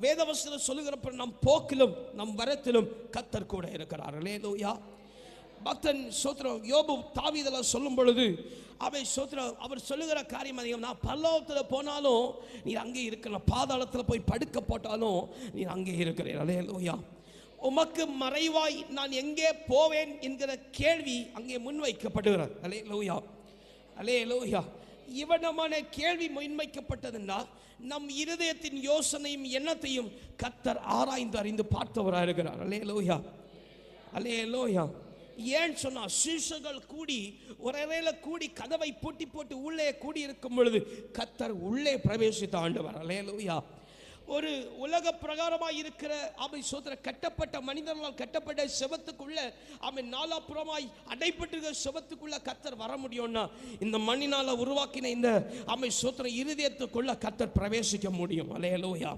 வேதவசனம் சொல்லுகிறப்ப நம் போக்கிலும் நம் வரத்திலும் கர்த்தர் கூட இருக்கிறார். அல்லேலூயா. பக்தன் சோத்திரம் யோபு தாவீதெல்லாம் சொல்லும் பொழுது அவர் சொல்லுகிற காரியம் அதிகம். நான் பரலோகத்தில் போனாலும் நீர் அங்கே இருக்கலாம், பாதாளத்தில் போய் படுக்க போட்டாலும் நீர் அங்கே இருக்கிறீர். அல்லேலூயா. உமக்கு மறைவாய் நான் எங்கே போவேன் என்கிற கேள்வி அங்கே முன்வைக்கப்படுகிறார். அல்லேலூயா. அல்லேலூயா. இவனமான கேள்வி முன்வைக்கப்பட்டதுன்னா நம் இருதயத்தின் யோசனையும் எண்ணத்தையும் கர்த்தர் ஆராய்ந்து அறிந்து பார்த்தவராக இருக்கிறார். அல்லேலூயா. அல்லேலூயா. ஏன் சொன்னா சீஷர்கள் கூடி ஒரேல கூடி கதவை பூட்டி போட்டு உள்ளே கூடி இருக்கும் பொழுது கர்த்தர் உள்ளே பிரவேசித்த ஆண்டவர். அல்லேலூயா. ஒரு உலக பிரகாரமாய் இருக்கிற சோத்திர கட்டப்பட்ட மனிதர்களால் கட்டப்பட்ட செவத்துக்குள்ள நாலாபுறமாய் அடைப்பட்டிருக்கிற செவத்துக்குள்ள கர்த்தர் வர முடியும்னா இந்த மண்ணினால உருவாக்கின இந்த சோத்திர இருதயத்துக்குள்ள கர்த்தர் பிரவேசிக்க முடியும். அல்லேலூயா.